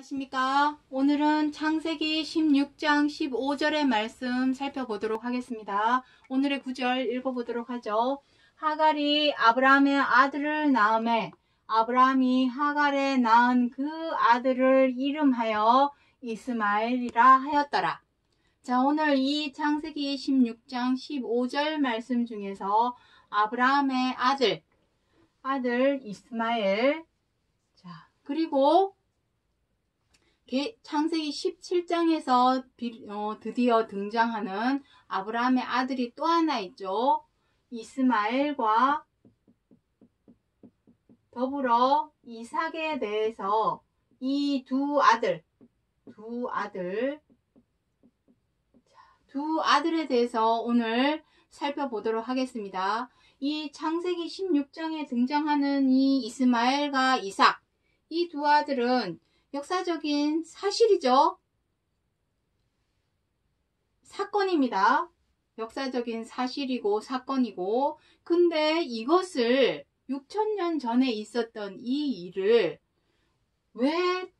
안녕하십니까. 오늘은 창세기 16장 15절의 말씀 살펴보도록 하겠습니다. 오늘의 구절 읽어보도록 하죠. 하갈이 아브라함의 아들을 낳음에 아브라함이 하갈에 낳은 그 아들을 이름하여 이스마엘이라 하였더라. 자, 오늘 이 창세기 16장 15절 말씀 중에서 아브라함의 아들 이스마엘, 자, 그리고 창세기 17장에서 드디어 등장하는 아브라함의 아들이 또 하나 있죠. 이스마엘과 더불어 이삭에 대해서 이 두 아들에 대해서 오늘 살펴보도록 하겠습니다. 이 창세기 16장에 등장하는 이 이스마엘과 이삭, 이 두 아들은 역사적인 사실이죠. 사건입니다. 역사적인 사실이고 사건이고, 근데 이것을 6,000년 전에 있었던 이 일을 왜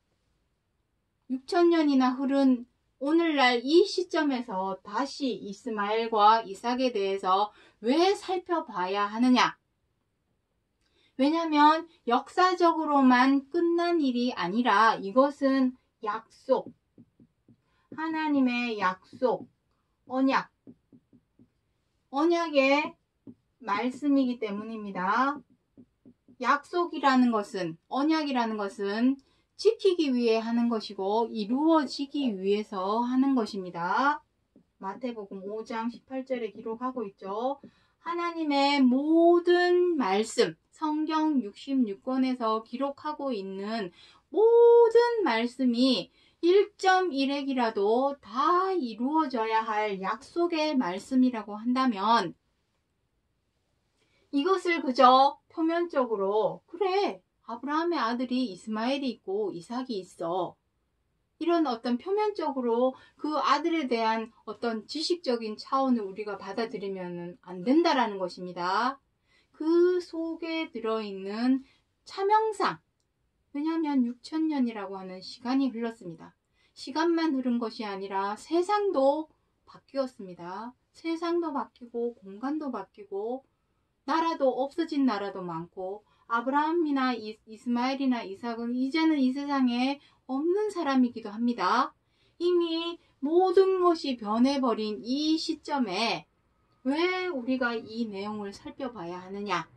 6,000년이나 흐른 오늘날 이 시점에서 다시 이스마엘과 이삭에 대해서 왜 살펴봐야 하느냐? 왜냐하면 역사적으로만 끝난 일이 아니라 이것은 약속, 하나님의 약속, 언약의 말씀이기 때문입니다. 약속이라는 것은, 언약이라는 것은 지키기 위해 하는 것이고 이루어지기 위해서 하는 것입니다. 마태복음 5장 18절에 기록하고 있죠. 하나님의 모든 말씀, 성경 66권에서 기록하고 있는 모든 말씀이 1.1핵이라도 다 이루어져야 할 약속의 말씀이라고 한다면 이것을 그저 표면적으로 그래, 아브라함의 아들이 이스마엘이 있고 이삭이 있어, 이런 어떤 표면적으로 그 아들에 대한 어떤 지식적인 차원을 우리가 받아들이면 안 된다라는 것입니다. 그 속에 들어있는 차명상, 왜냐하면 6,000년이라고 하는 시간이 흘렀습니다. 시간만 흐른 것이 아니라 세상도 바뀌었습니다. 세상도 바뀌고 공간도 바뀌고 나라도 없어진 나라도 많고 아브라함이나 이스마엘이나 이삭은 이제는 이 세상에 없는 사람이기도 합니다. 이미 모든 것이 변해버린 이 시점에 왜 우리가 이 내용을 살펴봐야 하느냐?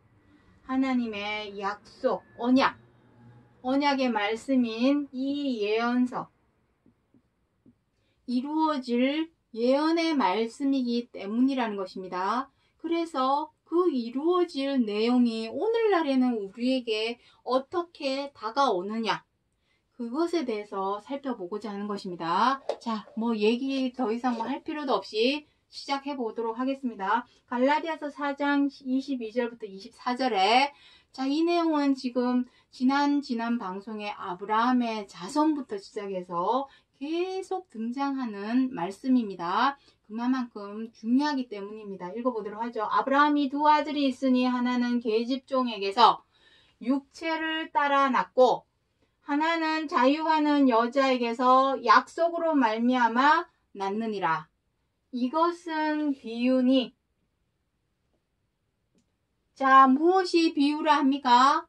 하나님의 약속, 언약의 말씀인 이 예언서, 이루어질 예언의 말씀이기 때문이라는 것입니다. 그래서 그 이루어질 내용이 오늘날에는 우리에게 어떻게 다가오느냐, 그것에 대해서 살펴보고자 하는 것입니다. 자, 얘기 더 이상 할 필요도 없이 시작해 보도록 하겠습니다. 갈라디아서 4장 22절부터 24절에 자, 이 내용은 지금 지난 방송에 아브라함의 자손부터 시작해서 계속 등장하는 말씀입니다. 그만큼 중요하기 때문입니다. 읽어보도록 하죠. 아브라함이 두 아들이 있으니 하나는 계집종에게서 육체를 따라 낳고 하나는 자유하는 여자에게서 약속으로 말미암아 낳느니라. 이것은 비유니. 자, 무엇이 비유라 합니까?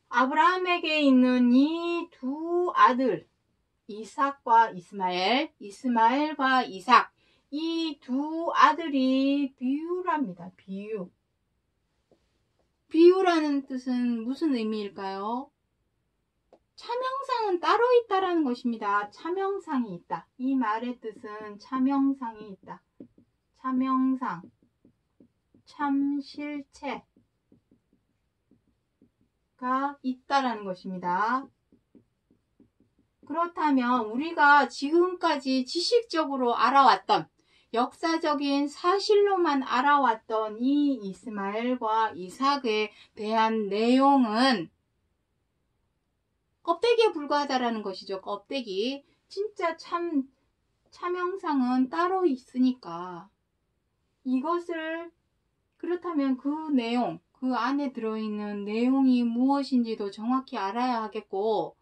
아브라함에게 있는 이 두 아들, 이삭과 이스마엘과 이삭, 이 두 아들이 비유랍니다. 비유라는 뜻은 무슨 의미일까요? 차명상은 따로 있다라는 것입니다. 차명상이 있다. 이 말의 뜻은 차명상이 있다. 차명상, 참실체가 있다라는 것입니다. 그렇다면 우리가 지금까지 지식적으로 알아왔던, 역사적인 사실로만 알아왔던 이 이스마엘과 이삭에 대한 내용은 껍데기에 불과하다라는 것이죠. 껍데기. 진짜 차명상은 따로 있으니까 이것을, 그렇다면 그 내용, 그 안에 들어있는 내용이 무엇인지도 정확히 알아야 하겠고,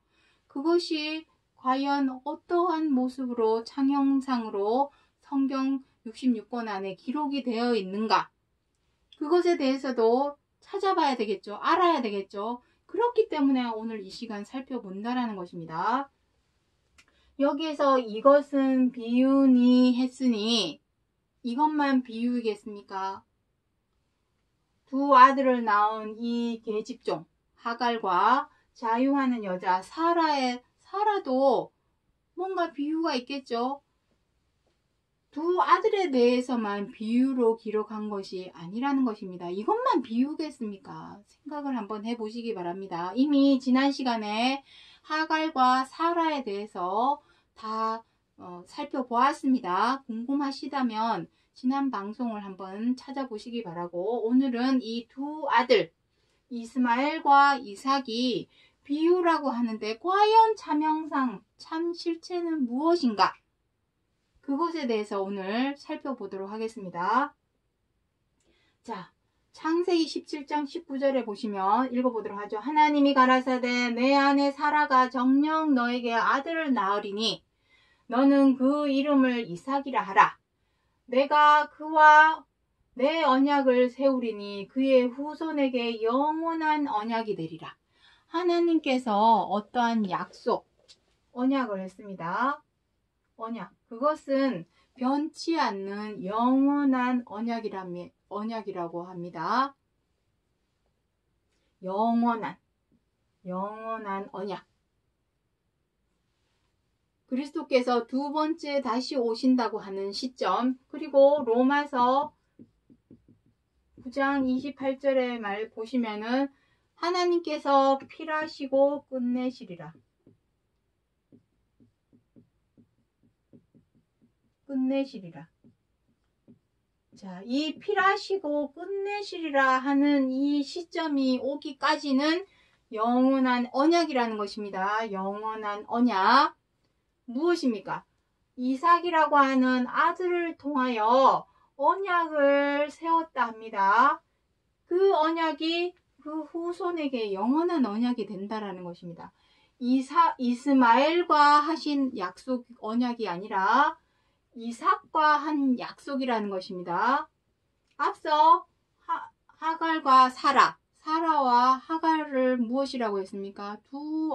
그것이 과연 어떠한 모습으로 창형상으로 성경 66권 안에 기록이 되어 있는가? 그것에 대해서도 찾아봐야 되겠죠. 알아야 되겠죠. 그렇기 때문에 오늘 이 시간 살펴본다라는 것입니다. 여기에서 이것은 비유니 했으니 이것만 비유이겠습니까? 두 아들을 낳은 이 계집종 하갈과 자유하는 여자 사라도 뭔가 비유가 있겠죠. 두 아들에 대해서만 비유로 기록한 것이 아니라는 것입니다. 이것만 비유겠습니까? 생각을 한번 해보시기 바랍니다. 이미 지난 시간에 하갈과 사라에 대해서 다 살펴보았습니다. 궁금하시다면 지난 방송을 한번 찾아보시기 바라고, 오늘은 이 두 아들 이스마엘과 이삭이 비유라고 하는데 과연 참형상, 참 실체는 무엇인가? 그것에 대해서 오늘 살펴보도록 하겠습니다. 자, 창세기 17장 19절에 보시면 읽어보도록 하죠. 하나님이 가라사대 내 아내 사라가 정녕 너에게 아들을 낳으리니 너는 그 이름을 이삭이라 하라. 내가 그와 내 언약을 세우리니 그의 후손에게 영원한 언약이 되리라. 하나님께서 어떠한 약속, 언약을 했습니다. 언약, 그것은 변치 않는 영원한 언약이라고 합니다. 영원한 언약. 그리스도께서 두 번째 다시 오신다고 하는 시점, 그리고 로마서 9장 28절의 말 보시면은 하나님께서 필하시고 끝내시리라. 자, 이 필하시고 끝내시리라 하는 이 시점이 오기까지는 영원한 언약이라는 것입니다. 영원한 언약. 무엇입니까? 이삭이라고 하는 아들을 통하여 언약을 세웠다 합니다. 그 언약이 그 후손에게 영원한 언약이 된다라는 것입니다. 이스마엘과 하신 약속, 언약이 아니라 이삭과 한 약속이라는 것입니다. 앞서 하갈과 사라와 하갈을 무엇이라고 했습니까? 두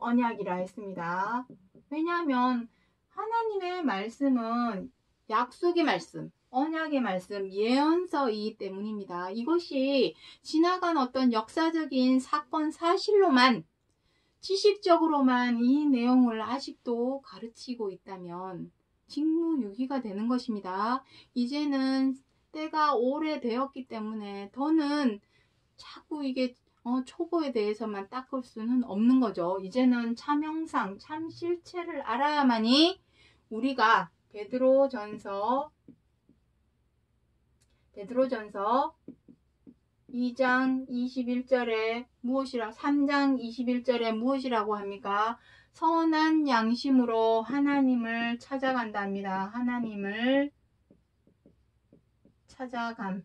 언약이라 했습니다. 왜냐하면 하나님의 말씀은 약속의 말씀, 언약의 말씀, 예언서이기 때문입니다. 이것이 지나간 어떤 역사적인 사건 사실로만, 지식적으로만 이 내용을 아직도 가르치고 있다면 직무유기가 되는 것입니다. 이제는 때가 오래되었기 때문에 더는 자꾸 이게 초보에 대해서만 닦을 수는 없는 거죠. 이제는 참형상, 참 실체를 알아야만이 우리가 베드로전서 2장 21절에 무엇이라, 3장 21절에 무엇이라고 합니까? 선한 양심으로 하나님을 찾아간답니다. 하나님을 찾아감.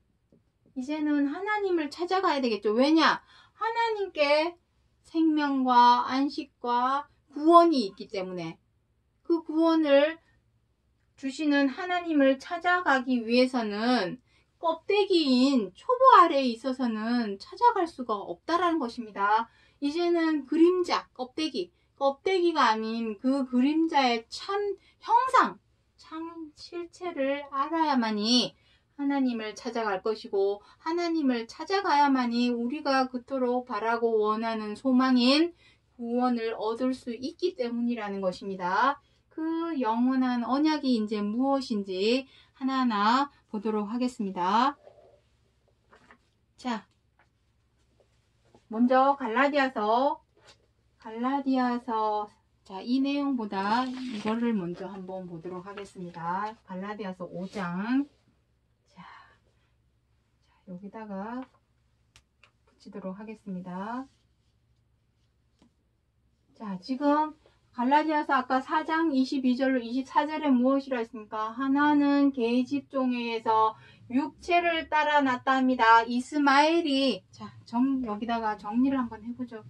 이제는 하나님을 찾아가야 되겠죠. 왜냐? 하나님께 생명과 안식과 구원이 있기 때문에 그 구원을 주시는 하나님을 찾아가기 위해서는 껍데기인 초보 아래에 있어서는 찾아갈 수가 없다라는 것입니다. 이제는 그림자, 껍데기가 아닌 그 그림자의 참 형상, 참 실체를 알아야만이 하나님을 찾아갈 것이고, 하나님을 찾아가야만이 우리가 그토록 바라고 원하는 소망인 구원을 얻을 수 있기 때문이라는 것입니다. 그 영원한 언약이 이제 무엇인지 하나하나 보도록 하겠습니다. 자, 먼저 갈라디아서, 자, 이 내용보다 이거를 먼저 한번 보도록 하겠습니다. 갈라디아서 5장. 자, 여기다가 붙이도록 하겠습니다. 자, 지금 갈라디아서 아까 4장 22절로 24절에 무엇이라 했습니까? 하나는 계집종에 의해서 육체를 따라 났다 합니다. 이스마엘이, 자, 여기다가 정리를 한번 해보죠.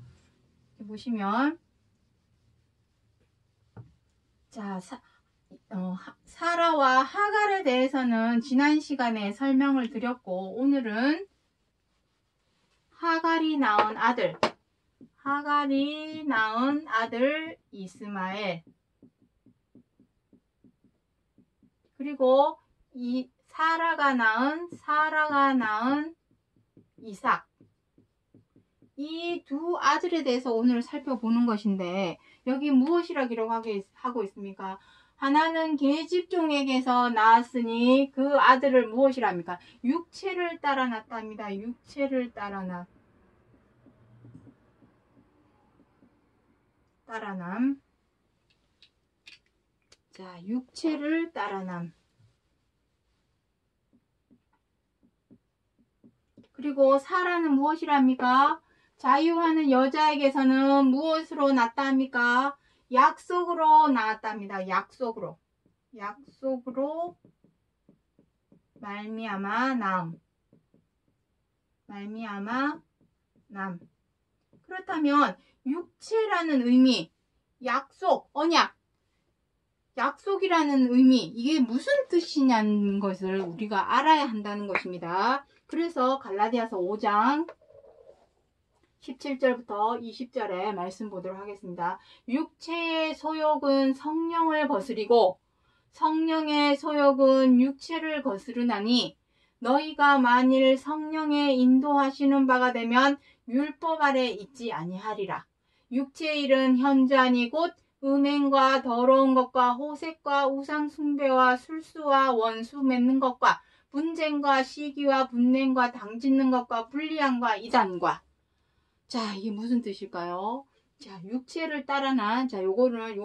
보시면, 자, 사라와 하갈에 대해서는 지난 시간에 설명을 드렸고, 오늘은 하갈이 낳은 아들 이스마엘, 그리고 이 사라가 낳은 이삭, 이 두 아들에 대해서 오늘 살펴보는 것인데, 여기 무엇이라 기록하고 있습니까? 하나는 계집종에게서 낳았으니 그 아들을 무엇이라 합니까? 육체를 따라 낳답니다. 육체를 따라남. 자, 육체를 따라남. 그리고 사라는 무엇이라 합니까? 자유하는 여자에게서는 무엇으로 낳았다 합니까? 약속으로 낳았답니다. 약속으로 말미암아 남. 그렇다면 육체라는 의미, 약속, 언약, 약속이라는 의미, 이게 무슨 뜻이냐는 것을 우리가 알아야 한다는 것입니다. 그래서 갈라디아서 5장 17절부터 20절의 말씀 보도록 하겠습니다. 육체의 소욕은 성령을 거스리고 성령의 소욕은 육체를 거스르나니 너희가 만일 성령의 인도하시는 바가 되면 율법 아래 있지 아니하리라. 육체의 일은 현저하니 곧 음행과 더러운 것과 호색과 우상 숭배와 술수와 원수 맺는 것과 분쟁과 시기와 분냄과 당짓는 것과 불리함과 이단과. 자, 이게 무슨 뜻일까요? 자, 육체를 따라난, 자, 요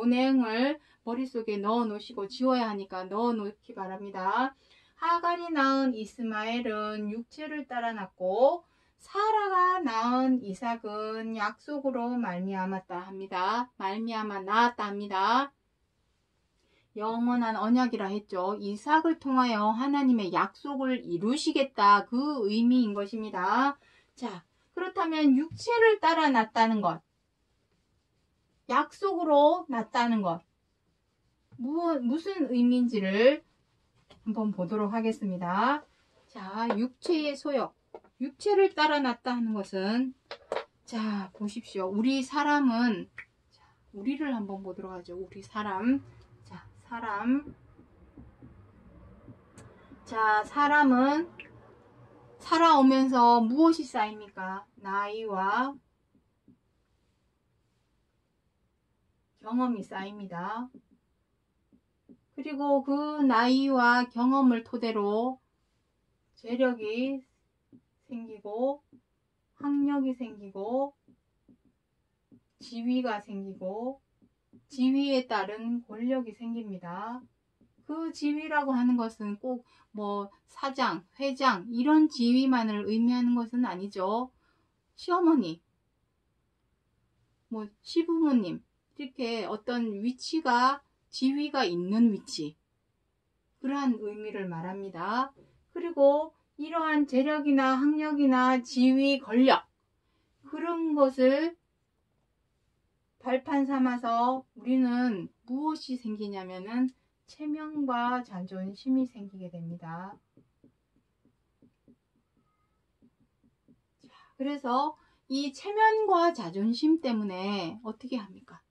내용을 머릿속에 넣어 놓으시고 지워야 하니까 넣어 놓기 바랍니다. 하갈이 낳은 이스마엘은 육체를 따라 낳고 사라가 낳은 이삭은 약속으로 말미암아 낳았다 합니다. 영원한 언약이라 했죠. 이삭을 통하여 하나님의 약속을 이루시겠다, 그 의미인 것입니다. 자, 그렇다면 육체를 따라 낳았다는 것, 약속으로 낳았다는 것, 무슨 의미인지를 한번 보도록 하겠습니다. 자, 육체의 소욕, 육체를 따라 낳았다 하는 것은, 자, 보십시오. 우리를 한번 보도록 하죠. 우리 사람. 자, 사람은 살아오면서 무엇이 쌓입니까? 나이와 경험이 쌓입니다. 그리고 그 나이와 경험을 토대로 재력이 생기고 학력이 생기고 지위가 생기고 지위에 따른 권력이 생깁니다. 그 지위라고 하는 것은 꼭 뭐 사장, 회장 이런 지위만을 의미하는 것은 아니죠. 시어머니, 뭐 시부모님, 이렇게 어떤 위치가, 지위가 있는 위치, 그러한 의미를 말합니다. 그리고 이러한 재력이나 학력이나 지위, 권력, 그런 것을 발판 삼아서 우리는 무엇이 생기냐면은 체면과 자존심이 생기게 됩니다. 자, 그래서 이 체면과 자존심 때문에 어떻게 합니까?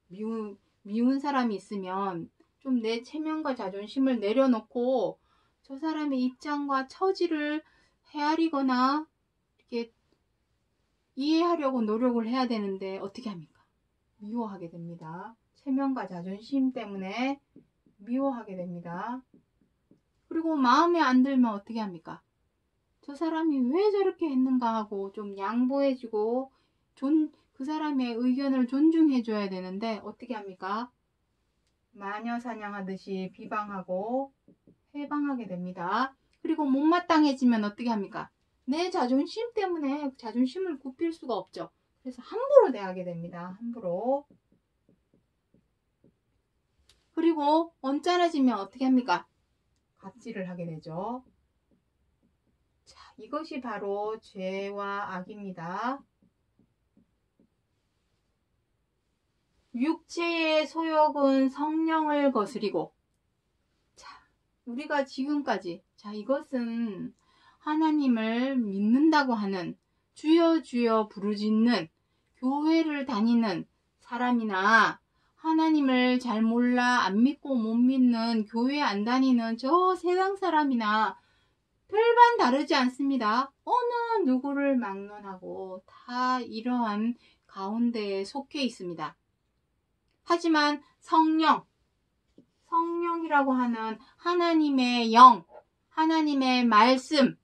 미운 사람이 있으면 좀 내 체면과 자존심을 내려놓고 저 사람의 입장과 처지를 헤아리거나 이렇게 이해하려고 노력을 해야 되는데 어떻게 합니까? 미워하게 됩니다. 체면과 자존심 때문에 미워하게 됩니다. 그리고 마음에 안 들면 어떻게 합니까? 저 사람이 왜 저렇게 했는가 하고 좀 양보해주고 그 사람의 의견을 존중해줘야 되는데 어떻게 합니까? 마녀 사냥하듯이 비방하고 해방하게 됩니다. 그리고 못마땅해지면 어떻게 합니까? 내 자존심 때문에 자존심을 굽힐 수가 없죠. 그래서 함부로 대하게 됩니다. 함부로. 그리고 언짢아지면 어떻게 합니까? 갑질을 하게 되죠. 이것이 바로 죄와 악입니다. 육체의 소욕은 성령을 거스리고, 자, 우리가 지금까지, 자, 이것은 하나님을 믿는다고 하는, 주여 주여 부르짖는 교회를 다니는 사람이나 하나님을 잘 몰라 안 믿고 못 믿는 교회 안 다니는 저 세상 사람이나 별반 다르지 않습니다. 어느 누구를 막론하고 다 이러한 가운데에 속해 있습니다. 하지만 성령이라고 하는 하나님의 영, 하나님의 말씀,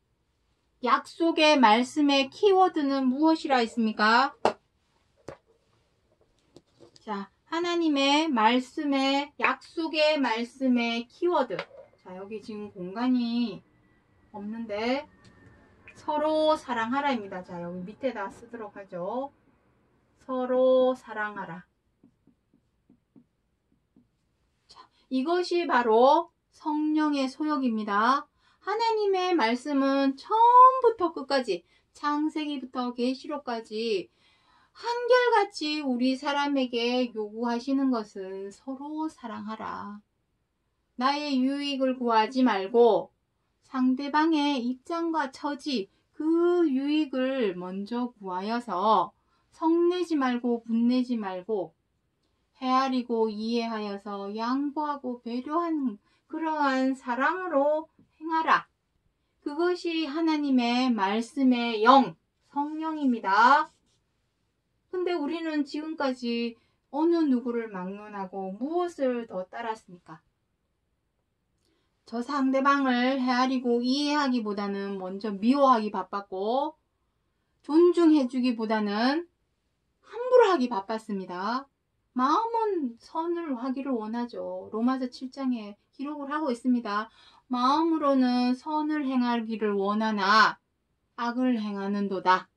약속의 말씀의 키워드는 무엇이라 했습니까? 자, 하나님의 말씀의, 약속의 말씀의 키워드. 자, 여기 지금 공간이 없는데 서로 사랑하라입니다. 자, 여기 밑에다 쓰도록 하죠. 서로 사랑하라. 자, 이것이 바로 성령의 소욕입니다. 하나님의 말씀은 처음부터 끝까지, 창세기부터 계시록까지 한결같이 우리 사람에게 요구하시는 것은 서로 사랑하라. 나의 유익을 구하지 말고 상대방의 입장과 처지, 그 유익을 먼저 구하여서 성내지 말고 분내지 말고 헤아리고 이해하여서 양보하고 배려하는 그러한 사랑으로 행하라. 그것이 하나님의 말씀의 영, 성령입니다. 근데 우리는 지금까지 어느 누구를 막론하고 무엇을 더 따랐습니까? 저 상대방을 헤아리고 이해하기보다는 먼저 미워하기 바빴고, 존중해주기보다는 함부로 하기 바빴습니다. 마음은 선을 하기를 원하죠. 로마서 7장에 기록을 하고 있습니다. 마음으로는 선을 행하기를 원하나 악을 행하는도다.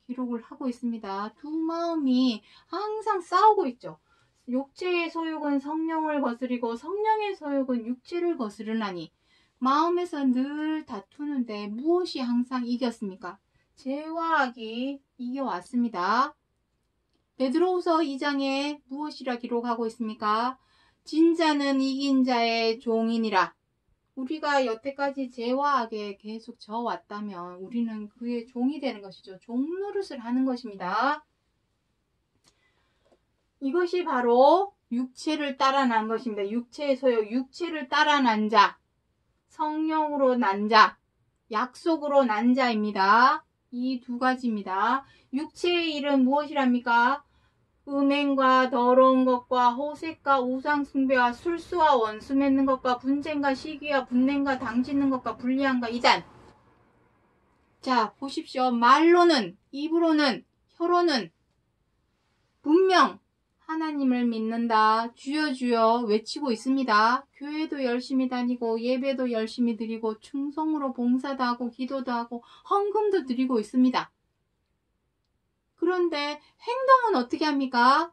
기록을 하고 있습니다. 두 마음이 항상 싸우고 있죠. 육체의 소욕은 성령을 거스리고 성령의 소욕은 육체를 거스르나니, 마음에서 늘 다투는데 무엇이 항상 이겼습니까? 죄와 악이 이겨왔습니다. 베드로후서 2장에 무엇이라 기록하고 있습니까? 진자는 이긴 자의 종이니라. 우리가 여태까지 죄와 악에 계속 져왔다면 우리는 그의 종이 되는 것이죠. 종노릇을 하는 것입니다. 이것이 바로 육체를 따라 난 것입니다. 육체의 소욕, 육체를 따라 난 자, 성령으로 난 자, 약속으로 난 자입니다. 이 두 가지입니다. 육체의 일은 무엇이랍니까? 음행과 더러운 것과 호색과 우상 숭배와 술수와 원수 맺는 것과 분쟁과 시기와 분냄과 당짓는 것과 불리함과 이단. 자, 보십시오. 말로는, 입으로는, 혀로는 분명 하나님을 믿는다, 주여 주여 외치고 있습니다. 교회도 열심히 다니고 예배도 열심히 드리고 충성으로 봉사도 하고 기도도 하고 헌금도 드리고 있습니다. 그런데 행동은 어떻게 합니까?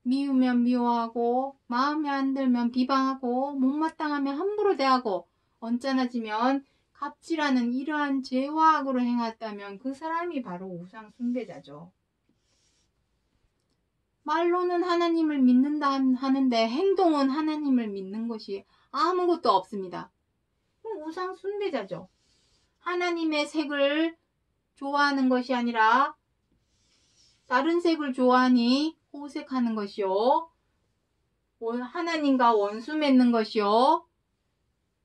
미우면 미워하고, 마음에 안 들면 비방하고, 못마땅하면 함부로 대하고, 언짢아지면 갑질하는 이러한 죄와 악으로 행했다면 그 사람이 바로 우상 숭배자죠. 말로는 하나님을 믿는다 하는데 행동은 하나님을 믿는 것이 아무것도 없습니다. 그럼 우상 숭배자죠. 하나님의 색을 좋아하는 것이 아니라 다른 색을 좋아하니 호색하는 것이요, 하나님과 원수 맺는 것이요,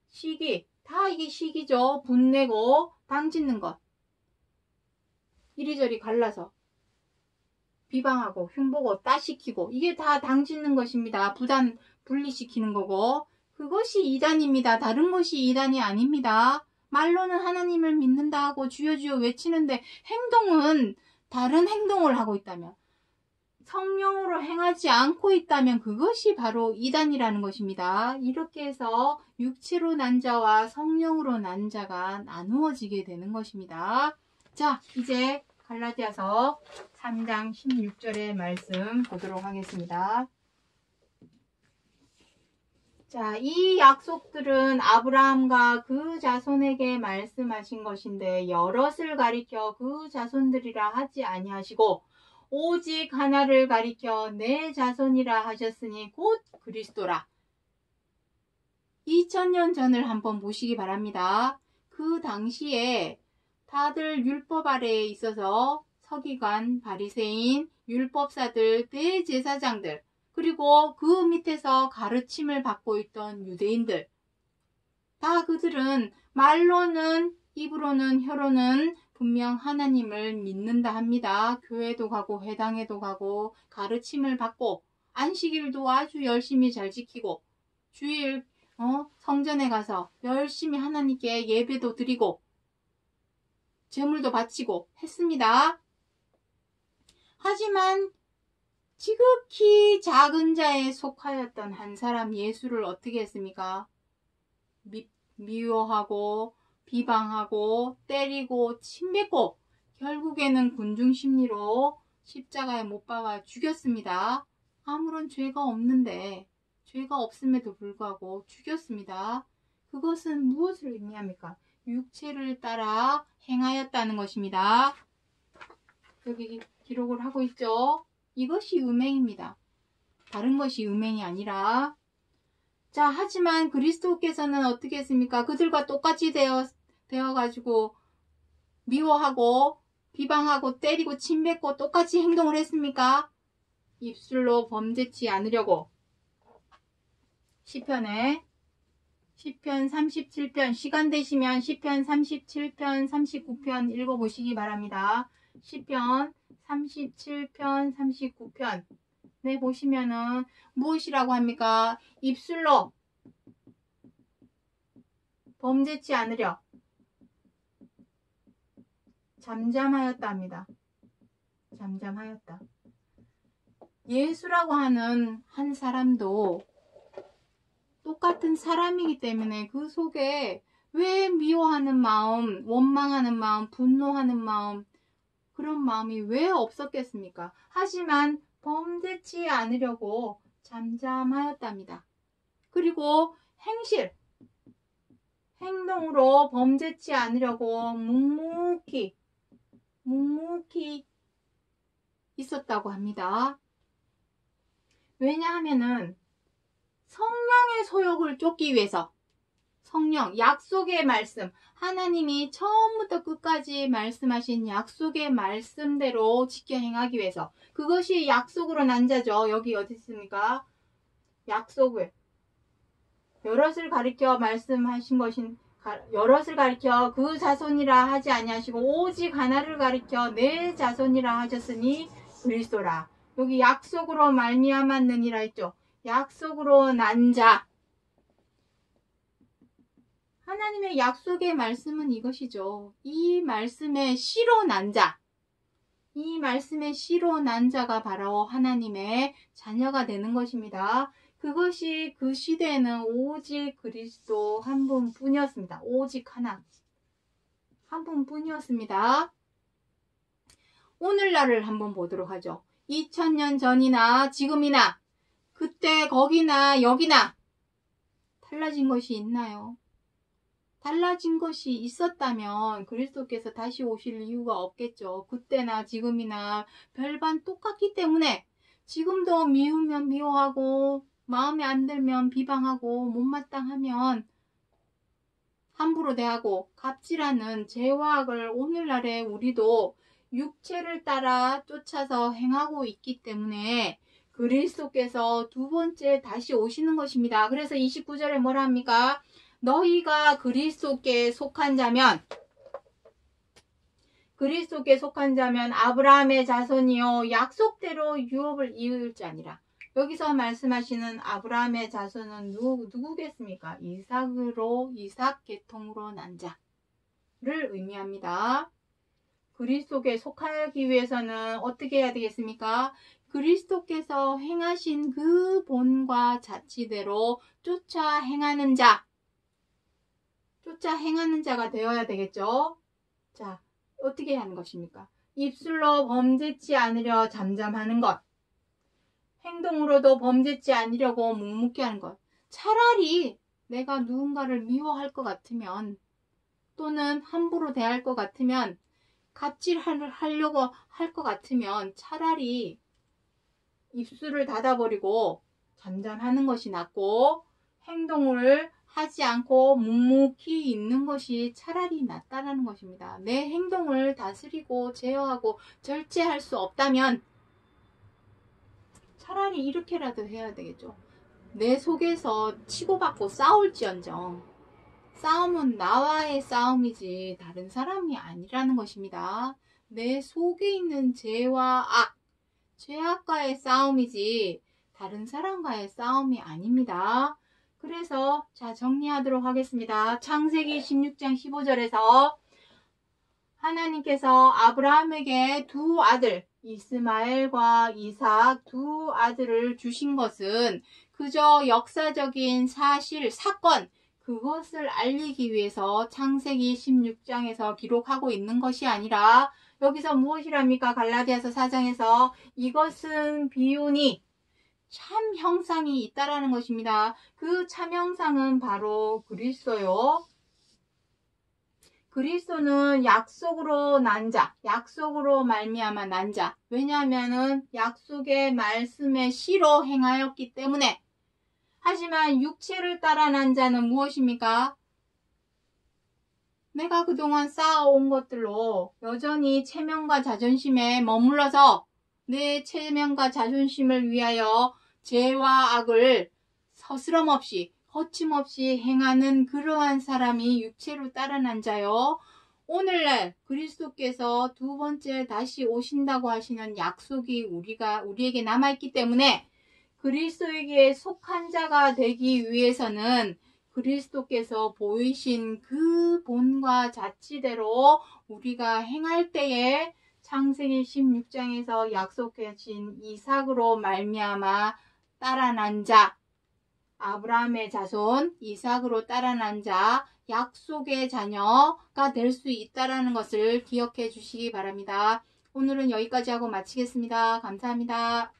시기, 다 이게 시기죠. 분내고 당짓는 것, 이리저리 갈라서 비방하고 흉보고 따시키고, 이게 다 당짓는 것입니다. 부단 분리시키는 거고, 그것이 이단입니다. 다른 것이 이단이 아닙니다. 말로는 하나님을 믿는다 하고 주여 주여 외치는데 행동은 다른 행동을 하고 있다면, 성령으로 행하지 않고 있다면 그것이 바로 이단이라는 것입니다. 이렇게 해서 육체로 난 자와 성령으로 난 자가 나누어지게 되는 것입니다. 자, 이제 갈라디아서 3장 16절의 말씀 보도록 하겠습니다. 자, 이 약속들은 아브라함과 그 자손에게 말씀하신 것인데 여럿을 가리켜 그 자손들이라 하지 아니하시고 오직 하나를 가리켜 내 자손이라 하셨으니 곧 그리스도라. 2000년 전을 한번 보시기 바랍니다. 그 당시에 다들 율법 아래에 있어서 서기관, 바리새인, 율법사들, 대제사장들, 그리고 그 밑에서 가르침을 받고 있던 유대인들, 다 그들은 말로는, 입으로는, 혀로는 분명 하나님을 믿는다 합니다. 교회도 가고 회당에도 가고 가르침을 받고 안식일도 아주 열심히 잘 지키고 주일 성전에 가서 열심히 하나님께 예배도 드리고 제물도 바치고 했습니다. 하지만 지극히 작은 자에 속하였던 한 사람 예수를 어떻게 했습니까? 미워하고 비방하고 때리고 침뱉고 결국에는 군중심리로 십자가에 못 박아 죽였습니다. 아무런 죄가 없는데 죄가 없음에도 불구하고 죽였습니다. 그것은 무엇을 의미합니까? 육체를 따라 행하였다는 것입니다. 여기 기록을 하고 있죠. 이것이 음행입니다. 다른 것이 음행이 아니라. 자, 하지만 그리스도께서는 어떻게 했습니까? 그들과 똑같이 되어가지고 미워하고 비방하고 때리고 침뱉고 똑같이 행동을 했습니까? 입술로 범죄치 않으려고. 시편 37편, 시간 되시면 시편 37편, 39편 읽어보시기 바랍니다. 시편 37편, 39편. 네, 보시면은 무엇이라고 합니까? 입술로 범죄치 않으려 잠잠하였다 합니다. 잠잠하였다. 예수라고 하는 한 사람도 똑같은 사람이기 때문에 그 속에 왜 미워하는 마음, 원망하는 마음, 분노하는 마음, 그런 마음이 왜 없었겠습니까? 하지만 범죄치 않으려고 잠잠하였답니다. 그리고 행동으로 범죄치 않으려고 묵묵히 있었다고 합니다. 왜냐하면은 성령의 소욕을 쫓기 위해서, 성령, 약속의 말씀, 하나님이 처음부터 끝까지 말씀하신 약속의 말씀대로 지켜 행하기 위해서, 그것이 약속으로 난 자죠. 여기 어디 있습니까? 약속을 여럿을 가리켜 말씀하신 것인, 여럿을 가리켜 그 자손이라 하지 아니하시고 오직 하나를 가리켜 내 자손이라 하셨으니 그리스도라. 여기 약속으로 말미암았느니라 했죠. 약속으로 난 자. 하나님의 약속의 말씀은 이것이죠. 이 말씀의 씨로 난 자. 이 말씀의 씨로 난 자가 바로 하나님의 자녀가 되는 것입니다. 그것이 그 시대에는 오직 그리스도 한 분뿐이었습니다. 오직 하나. 한 분뿐이었습니다. 오늘날을 한번 보도록 하죠. 2000년 전이나 지금이나 그때 거기나 여기나 달라진 것이 있나요? 달라진 것이 있었다면 그리스도께서 다시 오실 이유가 없겠죠. 그때나 지금이나 별반 똑같기 때문에 지금도 미우면 미워하고 마음에 안 들면 비방하고 못마땅하면 함부로 대하고 갑질하는 죄와 악을 오늘날에 우리도 육체를 따라 쫓아서 행하고 있기 때문에 그리스도께서 두 번째 다시 오시는 것입니다. 그래서 29절에 뭐라 합니까? 너희가 그리스도께 속한 자면 아브라함의 자손이요 약속대로 유업을 이을 자니라. 여기서 말씀하시는 아브라함의 자손은 누구겠습니까? 이삭 계통으로 난 자를 의미합니다. 그리스도께 속하기 위해서는 어떻게 해야 되겠습니까? 그리스도께서 행하신 그 본과 자치대로 쫓아 행하는 자가 되어야 되겠죠. 자, 어떻게 하는 것입니까? 입술로 범죄치 않으려 잠잠하는 것, 행동으로도 범죄치 않으려고 묵묵히 하는 것. 차라리 내가 누군가를 미워할 것 같으면 또는 함부로 대할 것 같으면 갑질하려고 할 것 같으면 차라리 입술을 닫아버리고 잠잠하는 것이 낫고 행동을 하지 않고 묵묵히 있는 것이 차라리 낫다라는 것입니다. 내 행동을 다스리고 제어하고 절제할 수 없다면 차라리 이렇게라도 해야 되겠죠. 내 속에서 치고받고 싸울지언정 싸움은 나와의 싸움이지 다른 사람이 아니라는 것입니다. 내 속에 있는 죄와 악, 죄악과의 싸움이지 다른 사람과의 싸움이 아닙니다. 그래서 자 정리하도록 하겠습니다. 창세기 16장 15절에서 하나님께서 아브라함에게 두 아들 이스마엘과 이삭 두 아들을 주신 것은 그저 역사적인 사실, 사건 그것을 알리기 위해서 창세기 16장에서 기록하고 있는 것이 아니라 여기서 무엇이랍니까? 갈라디아서 4장에서 이것은 비유니 참 형상이 있다라는 것입니다. 그 참 형상은 바로 그리스도요. 그리스도는 약속으로 난 자, 약속으로 말미암아 난 자. 왜냐하면은 약속의 말씀에 실로 행하였기 때문에. 하지만 육체를 따라 난 자는 무엇입니까? 내가 그동안 쌓아온 것들로 여전히 체면과 자존심에 머물러서 내 체면과 자존심을 위하여 죄와 악을 서스럼없이 거침없이 행하는 그러한 사람이 육체로 따라 난 자요. 오늘날 그리스도께서 두 번째 다시 오신다고 하시는 약속이 우리에게 남아있기 때문에 그리스도에게 속한 자가 되기 위해서는 그리스도께서 보이신 그 본과 자치대로 우리가 행할 때에 창세기 16장에서 약속하신 이삭으로 말미암아 따라 난 자, 아브라함의 자손 이삭으로 따라 난 자, 약속의 자녀가 될 수 있다는 것을 기억해 주시기 바랍니다. 오늘은 여기까지 하고 마치겠습니다. 감사합니다.